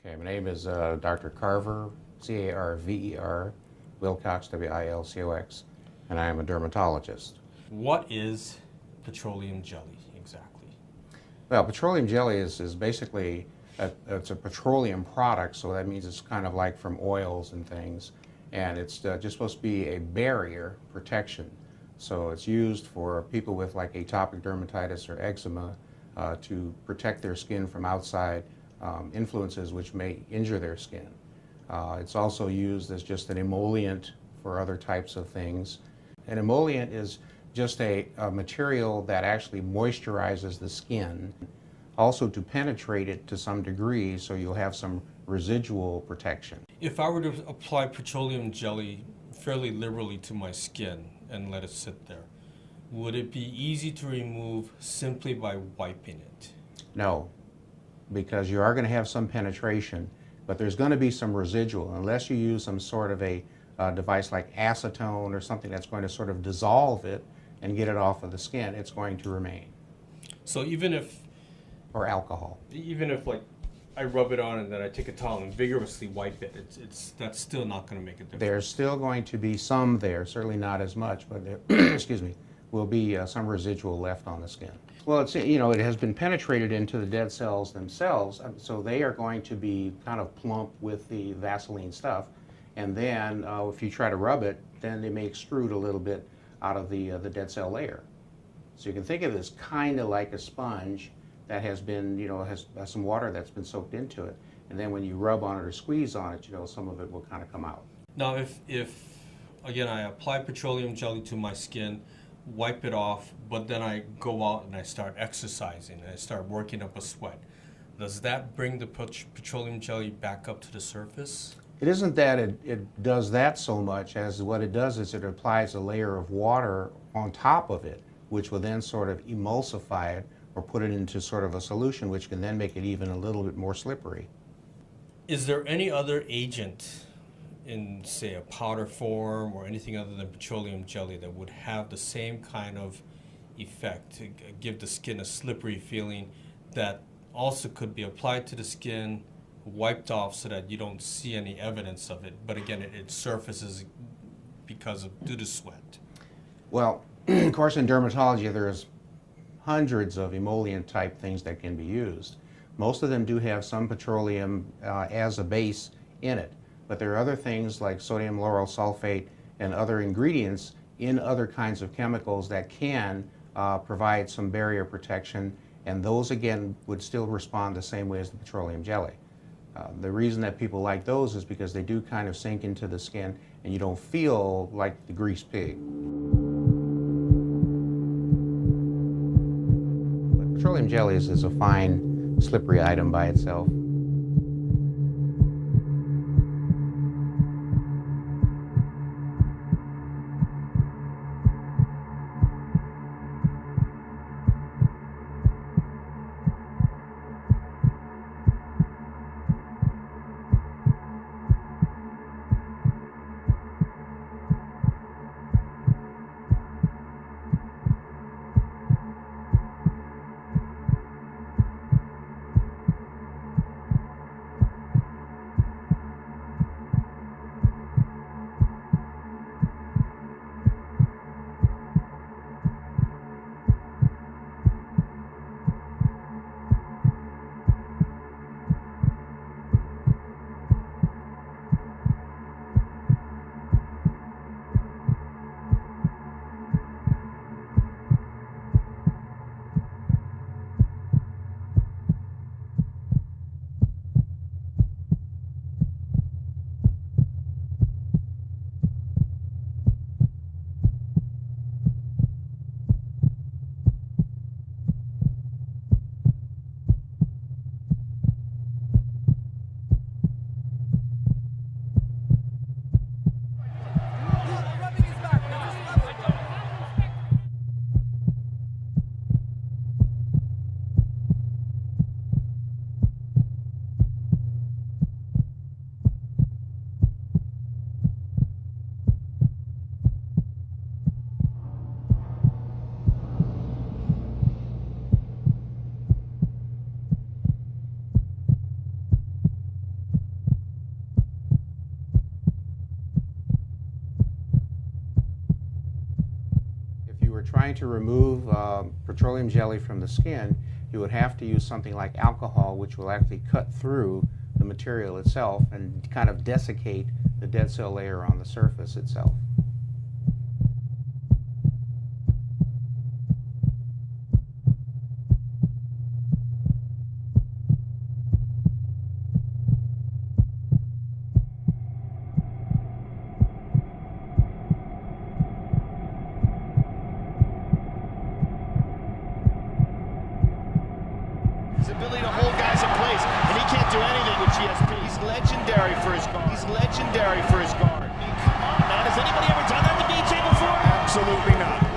Okay, my name is Dr. Carver, C-A-R-V-E-R, Wilcox, W-I-L-C-O-X, and I am a dermatologist. What is petroleum jelly exactly? Well, petroleum jelly is basically, it's a petroleum product, so that means it's kind of like from oils and things, and it's just supposed to be a barrier protection. So it's used for people with like atopic dermatitis or eczema to protect their skin from outside influences which may injure their skin. It's also used as just an emollient for other types of things. An emollient is just a material that actually moisturizes the skin, also to penetrate it to some degree so you'll have some residual protection. If I were to apply petroleum jelly fairly liberally to my skin and let it sit there, would it be easy to remove simply by wiping it? No, because you are going to have some penetration, but there's going to be some residual unless you use some sort of a device like acetone or something that's going to sort of dissolve it and get it off of the skin. It's going to remain. So even if, or alcohol. even if like I rub it on and then I take a towel and vigorously wipe it, that's still not going to make a difference. There's still going to be some there, certainly not as much, but there, excuse me, will be some residual left on the skin. Well, it's, you know, it has been penetrated into the dead cells themselves, so they are going to be kind of plump with the Vaseline stuff, and then if you try to rub it, then they may extrude a little bit out of the dead cell layer. So you can think of it as kind of like a sponge that has been, you know, has some water that's been soaked into it, and then when you rub on it or squeeze on it, you know, some of it will kind of come out. Now if again I apply petroleum jelly to my skin, wipe it off, but then I go out and I start exercising and I start working up a sweat, does that bring the petroleum jelly back up to the surface? It isn't that it does that so much as what it does is it applies a layer of water on top of it, which will then sort of emulsify it or put it into sort of a solution which can then make it even a little bit more slippery. Is there any other agent in, say, a powder form or anything other than petroleum jelly that would have the same kind of effect to give the skin a slippery feeling that also could be applied to the skin, wiped off so that you don't see any evidence of it, but again it surfaces because of due to sweat? Well, of course in dermatology there's hundreds of emollient type things that can be used. Most of them do have some petroleum as a base in it. But there are other things like sodium lauryl sulfate and other ingredients in other kinds of chemicals that can provide some barrier protection, and those again would still respond the same way as the petroleum jelly. The reason that people like those is because they do kind of sink into the skin and you don't feel like the grease pig. But petroleum jelly is a fine, slippery item by itself. trying to remove petroleum jelly from the skin, you would have to use something like alcohol, which will actually cut through the material itself and kind of desiccate the dead cell layer on the surface itself. His ability to hold guys in place, and he can't do anything with GSP. He's legendary for his guard. He's legendary for his guard. I mean, come on, man. Has anybody ever done that to BJ before? Absolutely not.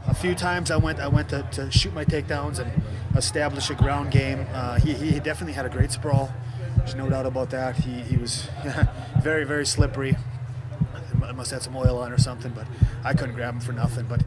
A few times I went to shoot my takedowns and establish a ground game. He definitely had a great sprawl. There's no doubt about that. He was very, very slippery. I must have had some oil on or something, but I couldn't grab him for nothing. But